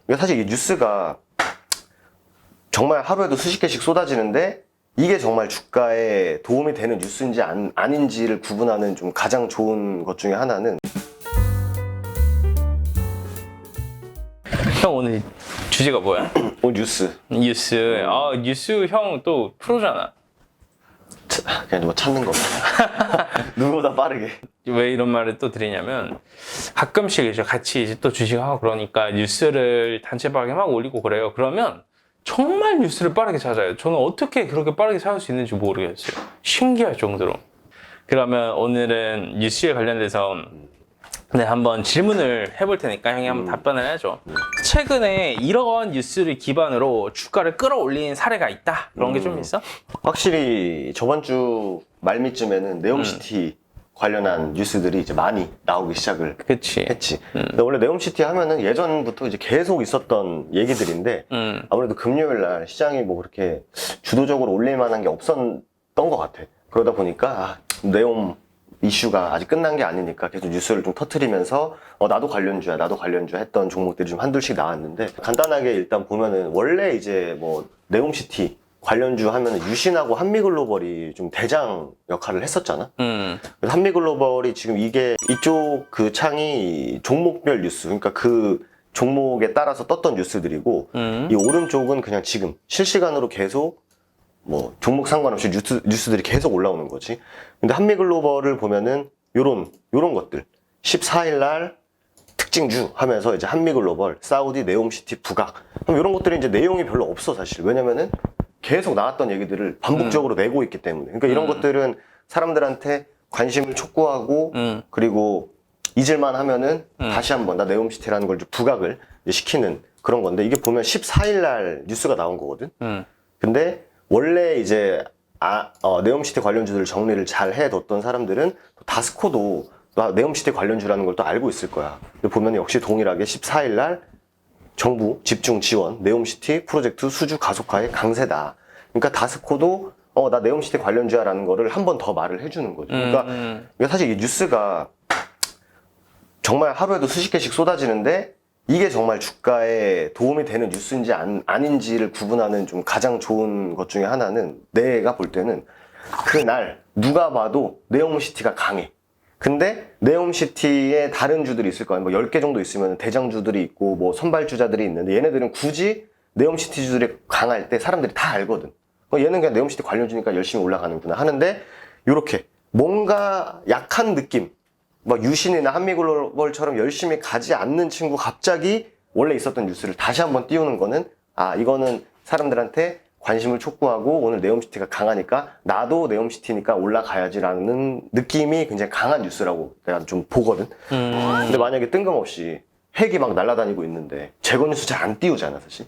사실 이 뉴스가 정말 하루에도 수십 개씩 쏟아지는데 이게 정말 주가에 도움이 되는 뉴스인지 아닌지를 구분하는 좀 가장 좋은 것 중에 하나는 형 오늘 주제가 뭐야? 뉴스. 뉴스. 아 뉴스 형 또 프로잖아. 그냥 뭐 찾는 겁니다. 누구보다 빠르게. 왜 이런 말을 또 드리냐면 가끔씩 이제 같이 이제 또 주식하고 그러니까 뉴스를 단체방에 막 올리고 그래요. 그러면 정말 뉴스를 빠르게 찾아요. 저는 어떻게 그렇게 빠르게 찾을 수 있는지 모르겠어요. 신기할 정도로. 그러면 오늘은 뉴스에 관련돼서 한번 질문을 해볼 테니까 형이 한번 답변을 해줘. 최근에 이런 뉴스를 기반으로 주가를 끌어올린 사례가 있다. 그런 게 좀 있어? 확실히 저번 주 말미쯤에는 네옴시티 관련한 뉴스들이 이제 많이 나오기 시작을 그치. 했지. 근데 원래 네옴시티 하면은 예전부터 이제 계속 있었던 얘기들인데 아무래도 금요일 날 시장이 뭐 그렇게 주도적으로 올릴 만한 게 없었던 것 같아. 그러다 보니까 네옴 이슈가 아직 끝난 게 아니니까 계속 뉴스를 좀 터트리면서 나도 관련주야 했던 종목들이 좀 한둘씩 나왔는데, 간단하게 일단 보면은 원래 이제 뭐 네옴시티 관련주 하면은 유신하고 한미글로벌이 좀 대장 역할을 했었잖아. 그래서 한미글로벌이 지금 이게 이쪽 그 창이 종목별 뉴스, 그러니까 그 종목에 따라서 떴던 뉴스들이고 이 오른쪽은 그냥 지금 실시간으로 계속 뭐 종목 상관없이 뉴스들이 계속 올라오는 거지. 근데 한미글로벌을 보면은 요런 것들 14일 날 특징주 하면서 이제 한미글로벌, 사우디, 네옴시티, 부각, 그럼 이런 것들이 이제 내용이 별로 없어 사실. 왜냐면은 계속 나왔던 얘기들을 반복적으로 내고 있기 때문에. 그러니까 이런 것들은 사람들한테 관심을 촉구하고 그리고 잊을만 하면은 다시 한번 나 네옴시티라는 걸 좀 부각을 시키는 그런 건데, 이게 보면 14일 날 뉴스가 나온 거거든. 근데 원래 이제 네옴시티 관련주들 정리를 잘 해뒀던 사람들은 다스코도 네옴시티 관련주라는 걸 또 알고 있을 거야. 근데 보면 역시 동일하게 14일 날 정부 집중 지원 네옴시티 프로젝트 수주 가속화의 강세다. 그러니까 다스코도 나 네옴시티 관련주야라는 거를 한 번 더 말을 해주는 거죠. 그러니까 사실 이 뉴스가 정말 하루에도 수십 개씩 쏟아지는데 이게 정말 주가에 도움이 되는 뉴스인지 아닌지를 구분하는 좀 가장 좋은 것 중에 하나는, 내가 볼 때는 그날 누가 봐도 네옴시티가 강해. 근데 네옴시티에 다른 주들이 있을 거야. 뭐 10개 정도 있으면 대장주들이 있고 뭐 선발주자들이 있는데 얘네들은 굳이 네옴시티 주들이 강할 때 사람들이 다 알거든. 얘는 그냥 네옴시티 관련주니까 열심히 올라가는구나 하는데, 요렇게 뭔가 약한 느낌, 뭐 유신이나 한미글로벌처럼 열심히 가지 않는 친구 갑자기 원래 있었던 뉴스를 다시 한번 띄우는 거는 이거는 사람들한테 관심을 촉구하고 오늘 네옴시티가 강하니까 나도 네옴시티니까 올라가야지라는 느낌이 굉장히 강한 뉴스라고 내가 좀 보거든. 근데 만약에 뜬금없이 핵이 막 날아다니고 있는데 재건 뉴스 잘 안 띄우잖아 사실.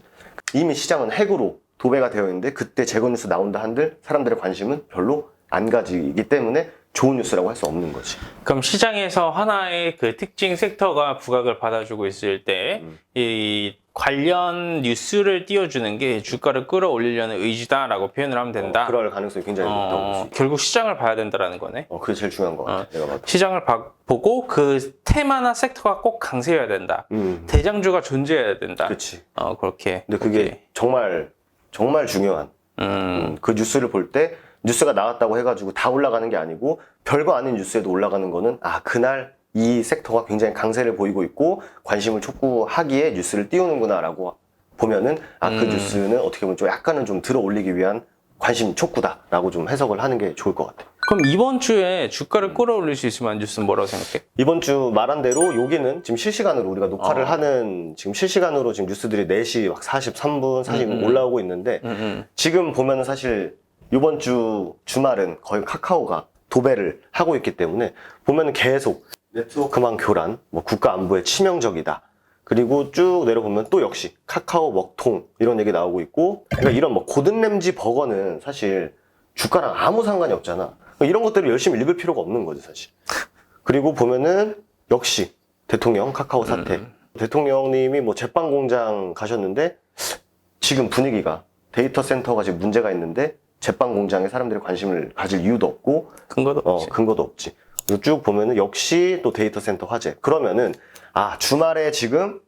이미 시장은 핵으로 도배가 되어 있는데 그때 재건 뉴스 나온다 한들 사람들의 관심은 별로 안 가지기 때문에 좋은 뉴스라고 할 수 없는 거지. 그럼 시장에서 하나의 그 특징 섹터가 부각을 받아주고 있을 때 이 관련 뉴스를 띄워주는 게 주가를 끌어올리려는 의지다라고 표현을 하면 된다. 그럴 가능성이 굉장히 높다고 보지. 결국 시장을 봐야 된다라는 거네. 그게 제일 중요한 것 같아. 내가 봐도. 시장을 보고 그 테마나 섹터가 꼭 강세여야 된다. 대장주가 존재해야 된다. 그렇지. 그렇게. 근데 그게 정말 중요한. 그 뉴스를 볼 때 뉴스가 나왔다고 해가지고 다 올라가는 게 아니고 별거 아닌 뉴스에도 올라가는 거는 그날 이 섹터가 굉장히 강세를 보이고 있고 관심을 촉구하기에 뉴스를 띄우는구나 라고 보면은 그 뉴스는 어떻게 보면 좀 약간은 좀 들어 올리기 위한 관심 촉구다 라고 좀 해석을 하는 게 좋을 것 같아. 그럼 이번 주에 주가를 끌어올릴 수 있을 만한 뉴스는 뭐라고 생각해? 이번 주 말한 대로 여기는 지금 실시간으로 우리가 녹화를 하는, 지금 실시간으로 지금 뉴스들이 4시 막 43분, 40분 올라오고 있는데 지금 보면은 사실 이번 주 주말은 거의 카카오가 도배를 하고 있기 때문에 보면은 계속 네트워크망 교란, 뭐 국가 안보에 치명적이다. 그리고 쭉 내려보면 또 역시 카카오 먹통 이런 얘기 나오고 있고, 그러니까 이런 뭐 고든 램지 버거는 사실 주가랑 아무 상관이 없잖아. 이런 것들을 열심히 읽을 필요가 없는 거지 사실. 그리고 보면은 역시 대통령 카카오 사태, 대통령님이 뭐 제빵 공장 가셨는데 지금 분위기가 데이터 센터가 지금 문제가 있는데 제빵 공장에 사람들이 관심을 가질 이유도 없고 근거도 없지. 근거도 없지. 그리고 쭉 보면은 역시 또 데이터 센터 화재. 그러면은 주말에 지금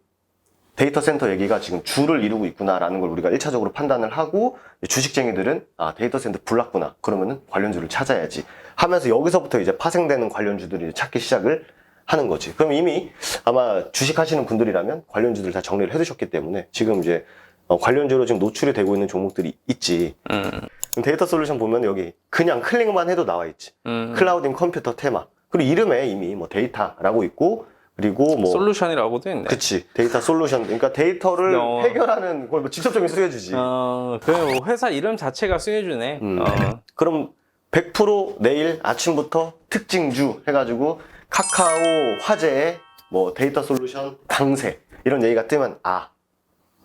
데이터 센터 얘기가 지금 주를 이루고 있구나라는 걸 우리가 1차적으로 판단을 하고 주식쟁이들은 아, 데이터 센터 불났구나. 그러면은 관련주를 찾아야지 하면서 여기서부터 이제 파생되는 관련주들을 찾기 시작을 하는 거지. 그럼 이미 아마 주식하시는 분들이라면 관련주들 다 정리를 해두셨기 때문에 지금 이제 관련주로 지금 노출이 되고 있는 종목들이 있지. 데이터 솔루션 보면 여기 그냥 클릭만 해도 나와 있지. 클라우딩 컴퓨터 테마. 그리고 이름에 이미 뭐 데이터라고 있고 그리고 뭐 솔루션이라고도 있네. 그치. 데이터 솔루션. 그러니까 데이터를 해결하는 걸 뭐 직접적인 수혜주지. 그 회사 이름 자체가 수혜주네. 그럼 100% 내일 아침부터 특징주 해가지고 카카오 화제에 뭐 데이터 솔루션 강세 이런 얘기가 뜨면 아,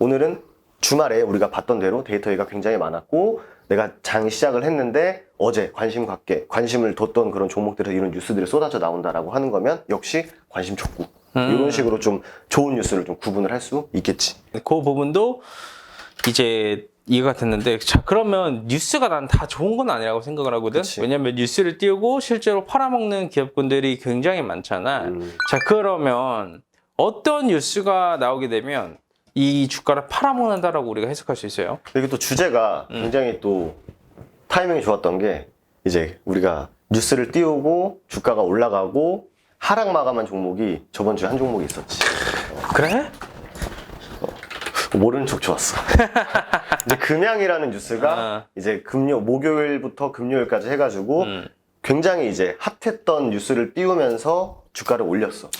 오늘은 주말에 우리가 봤던 대로 데이터 얘기가 굉장히 많았고 내가 장 시작을 했는데 어제 관심을 뒀던 그런 종목들에서 이런 뉴스들이 쏟아져 나온다라고 하는 거면 역시 관심 촉구. 이런 식으로 좀 좋은 뉴스를 좀 구분을 할 수 있겠지. 그 부분도 이제 이해가 됐는데, 자, 그러면 뉴스가 난 다 좋은 건 아니라고 생각을 하거든. 그치. 왜냐면 뉴스를 띄우고 실제로 팔아먹는 기업군들이 굉장히 많잖아. 자, 그러면 어떤 뉴스가 나오게 되면 이 주가를 팔아먹는다라고 우리가 해석할 수 있어요? 이게 또 주제가 굉장히 또 타이밍이 좋았던 게 이제 우리가 뉴스를 띄우고 주가가 올라가고 하락 마감한 종목이 저번 주에 한 종목이 있었지. 그래? 모르는 척 좋았어. 이제 금양이라는 뉴스가 이제 목요일부터 금요일까지 해가지고 굉장히 이제 핫했던 뉴스를 띄우면서 주가를 올렸어.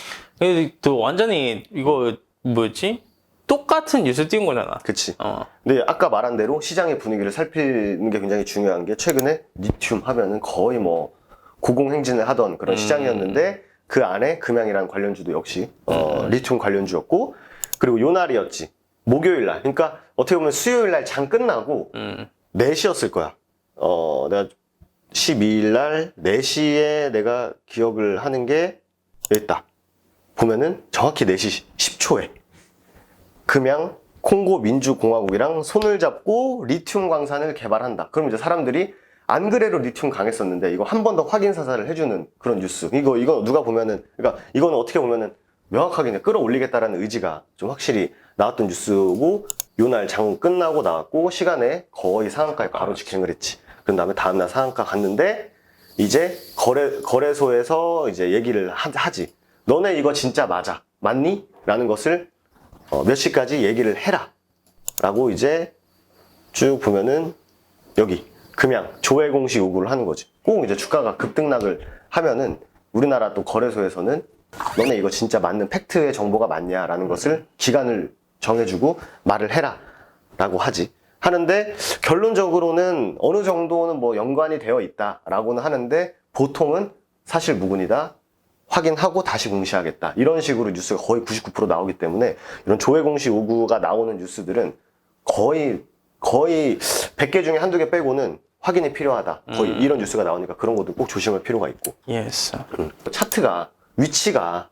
또 완전히 이거 뭐였지? 똑같은 뉴스 띄운 거잖아. 그치. 근데 아까 말한 대로 시장의 분위기를 살피는 게 굉장히 중요한 게 최근에 리튬 하면은 거의 뭐 고공행진을 하던 그런 시장이었는데 그 안에 금양이라는 관련주도 역시 리튬 관련주였고 그리고 요 날이었지. 목요일 날. 그러니까 어떻게 보면 수요일 날 장 끝나고 4시였을 거야. 내가 12일 날 4시에 내가 기억을 하는 게 여기 있다. 보면은 정확히 4시 10초에 금양 콩고 민주공화국이랑 손을 잡고 리튬 광산을 개발한다. 그럼 이제 사람들이 안 그래도 리튬 강했었는데 이거 한 번 더 확인 사살을 해주는 그런 뉴스. 이거 누가 보면은 그러니까 이거는 어떻게 보면은 명확하게 그냥 끌어올리겠다라는 의지가 좀 확실히 나왔던 뉴스고 요 날 장 끝나고 나왔고 시간에 거의 상한가에 바로 직행을 했지. 그런 다음에 다음날 상한가 갔는데 이제 거래소에서 이제 얘기를 하지. 너네 이거 진짜 맞아. 맞니? 라는 것을 몇 시까지 얘기를 해라. 라고 이제 쭉 보면은 여기 금양 조회 공시 요구를 하는 거지. 꼭 이제 주가가 급등락을 하면은 우리나라 또 거래소에서는 너네 이거 진짜 맞는 팩트의 정보가 맞냐라는 것을 기간을 정해주고 말을 해라 라고 하는데 결론적으로는 어느 정도는 뭐 연관이 되어 있다라고는 하는데 보통은 사실 무근이다. 확인하고 다시 공시하겠다. 이런 식으로 뉴스가 거의 99% 나오기 때문에 이런 조회 공시 요구가 나오는 뉴스들은 거의 100개 중에 한두 개 빼고는 확인이 필요하다. 거의 이런 뉴스가 나오니까 그런 것도 꼭 조심할 필요가 있고. 예스. 차트가 위치가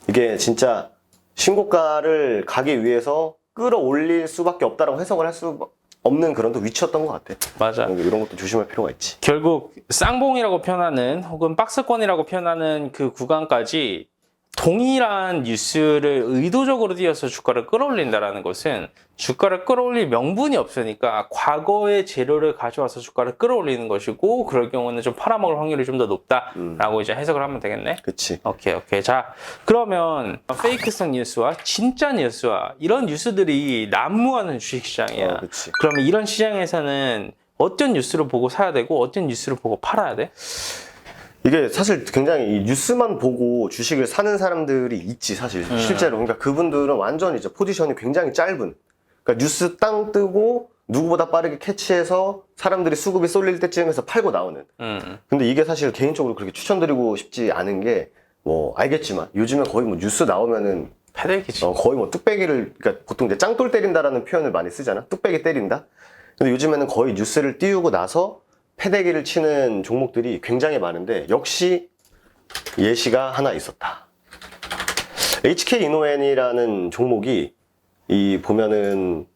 이게 진짜 신고가를 가기 위해서 끌어올릴 수밖에 없다라고 해석을 할 수 없는 그런 또 위치였던 것 같아. 맞아. 이런 것도 조심할 필요가 있지. 결국 쌍봉이라고 표현하는 혹은 박스권이라고 표현하는 그 구간까지 동일한 뉴스를 의도적으로 띄어서 주가를 끌어올린다는 것은 주가를 끌어올릴 명분이 없으니까 과거의 재료를 가져와서 주가를 끌어올리는 것이고 그럴 경우는 좀 팔아먹을 확률이 좀 더 높다라고 이제 해석을 하면 되겠네. 그치. 오케이. 자, 그러면 페이크성 뉴스와 진짜 뉴스와 이런 뉴스들이 난무하는 주식시장이야. 그치. 그러면 이런 시장에서는 어떤 뉴스를 보고 사야 되고 어떤 뉴스를 보고 팔아야 돼? 이게 사실 굉장히 이 뉴스만 보고 주식을 사는 사람들이 있지, 사실. 실제로. 그러니까 그분들은 완전 이제 포지션이 굉장히 짧은. 그러니까 뉴스 땅 뜨고 누구보다 빠르게 캐치해서 사람들이 수급이 쏠릴 때쯤에서 팔고 나오는. 근데 이게 사실 개인적으로 그렇게 추천드리고 싶지 않은 게 뭐 알겠지만 요즘에 거의 뭐 뉴스 나오면은 패대기지. 거의 뭐 뚝배기를, 그러니까 보통 이제 짱돌 때린다라는 표현을 많이 쓰잖아. 뚝배기 때린다. 근데 요즘에는 거의 뉴스를 띄우고 나서 패대기를 치는 종목들이 굉장히 많은데 역시 예시가 하나 있었다. HK이노엔이라는 종목이 이 보면은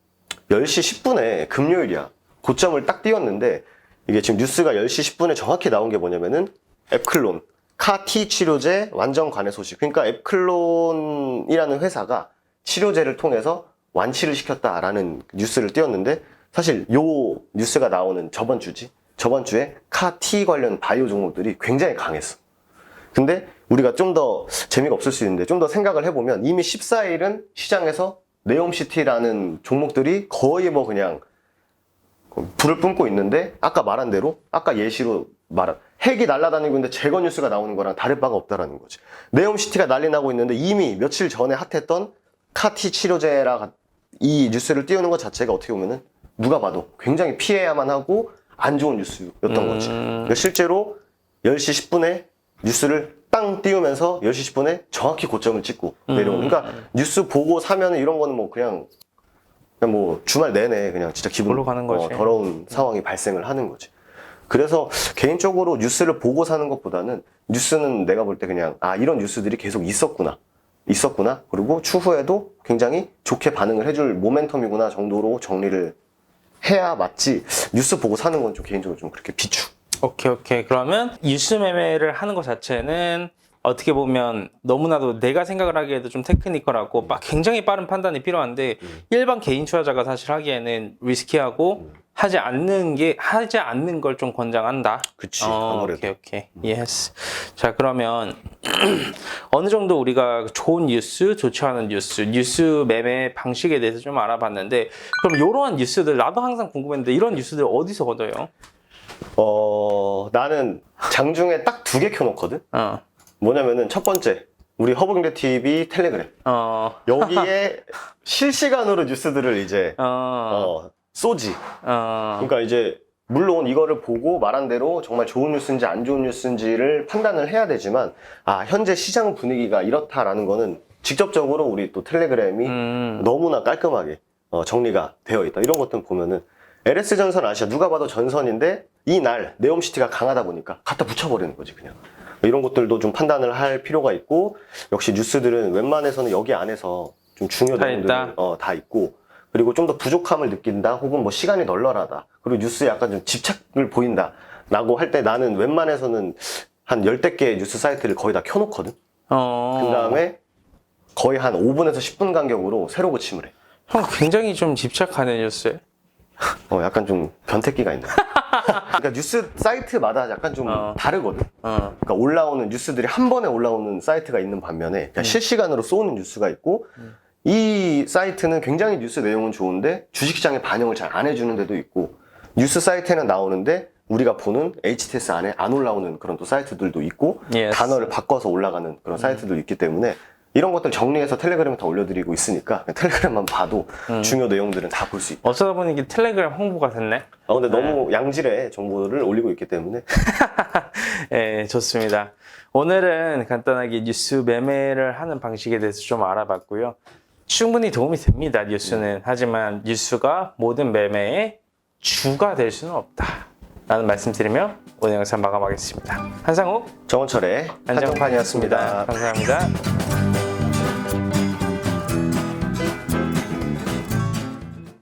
10시 10분에 금요일이야. 고점을 딱 띄웠는데 이게 지금 뉴스가 10시 10분에 정확히 나온 게 뭐냐면은 앱클론, 카티 치료제 완전 관해 소식. 그러니까 앱클론이라는 회사가 치료제를 통해서 완치를 시켰다라는 뉴스를 띄웠는데 사실 요 뉴스가 나오는 저번 주에 CAR-T 관련 바이오 종목들이 굉장히 강했어. 근데 우리가 좀 더 재미가 없을 수 있는데 좀 더 생각을 해보면 이미 14일은 시장에서 네옴시티라는 종목들이 거의 뭐 그냥 불을 뿜고 있는데 아까 말한 대로 아까 예시로 말한 핵이 날아다니고 있는데 재건 뉴스가 나오는 거랑 다를 바가 없다라는 거지. 네옴시티가 난리 나고 있는데 이미 며칠 전에 핫했던 CAR-T 치료제라 이 뉴스를 띄우는 것 자체가 어떻게 보면은 누가 봐도 굉장히 피해야만 하고 안 좋은 뉴스였던 거지. 그러니까 실제로 10시 10분에 뉴스를 땅 띄우면서 10시 10분에 정확히 고점을 찍고 내려오는. 그러니까 뉴스 보고 사면은 이런 거는 뭐 그냥 뭐 주말 내내 그냥 진짜 기분 골로 가는 거지. 더러운 상황이 발생을 하는 거지. 그래서 개인적으로 뉴스를 보고 사는 것보다는 뉴스는 내가 볼 때 그냥 이런 뉴스들이 계속 있었구나. 그리고 추후에도 굉장히 좋게 반응을 해줄 모멘텀이구나 정도로 정리를 해야 맞지. 뉴스 보고 사는 건 좀 개인적으로 좀 그렇게 비추. 오케이. 그러면 뉴스 매매를 하는 것 자체는 어떻게 보면 너무나도 내가 생각을 하기에도 좀 테크니컬하고 굉장히 빠른 판단이 필요한데 일반 개인 투자자가 사실 하기에는 리스키하고 하지 않는 걸 좀 권장한다. 그치, 아무래도. 오케이. 예스. 자, 그러면 어느 정도 우리가 좋은 뉴스, 좋지 않은 뉴스 매매 방식에 대해서 좀 알아봤는데 그럼 이러한 뉴스들 나도 항상 궁금했는데 이런 뉴스들 어디서 얻어요? 나는 장중에 딱 2개 켜놓거든? 뭐냐면은 첫 번째, 우리 허브경제 TV 텔레그램. 여기에 실시간으로 뉴스들을 이제, 쏘지. 그러니까 이제, 물론 이거를 보고 말한 대로 정말 좋은 뉴스인지 안 좋은 뉴스인지를 판단을 해야 되지만, 현재 시장 분위기가 이렇다라는 거는 직접적으로 우리 또 텔레그램이 너무나 깔끔하게 정리가 되어 있다. 이런 것들 보면은, LS전선 아시아 누가 봐도 전선인데 이날 네옴시티가 강하다 보니까 갖다 붙여버리는 거지 그냥. 이런 것들도 좀 판단을 할 필요가 있고 역시 뉴스들은 웬만해서는 여기 안에서 좀 중요 내용들이 다 있고 그리고 좀 더 부족함을 느낀다 혹은 뭐 시간이 널널하다 그리고 뉴스에 약간 좀 집착을 보인다 라고 할 때 나는 웬만해서는 한 10대 개의 뉴스 사이트를 거의 다 켜놓거든. 그 다음에 거의 한 5분에서 10분 간격으로 새로 고침을 해. 형 굉장히 좀 집착하는 뉴스에 약간 좀 변태기가 있네. 그러니까 뉴스 사이트마다 약간 좀 다르거든. 그러니까 올라오는 뉴스들이 한 번에 올라오는 사이트가 있는 반면에 그냥 실시간으로 쏘는 뉴스가 있고 이 사이트는 굉장히 뉴스 내용은 좋은데 주식시장에 반영을 잘 안 해주는 데도 있고 뉴스 사이트에는 나오는데 우리가 보는 HTS 안에 안 올라오는 그런 또 사이트들도 있고 단어를 바꿔서 올라가는 그런 사이트도 있기 때문에 이런 것들 정리해서 텔레그램에 다 올려드리고 있으니까 텔레그램만 봐도 중요 내용들은 다 볼 수 있다. 어쩌다 보니 이게 텔레그램 홍보가 됐네. 근데 너무 양질의 정보를 올리고 있기 때문에. 네, 좋습니다. 오늘은 간단하게 뉴스 매매를 하는 방식에 대해서 좀 알아봤고요. 충분히 도움이 됩니다, 뉴스는. 하지만 뉴스가 모든 매매의 주가 될 수는 없다. 라는 말씀드리며 오늘 영상 마감하겠습니다. 한상욱, 정원철의 한정판이었습니다. 감사합니다.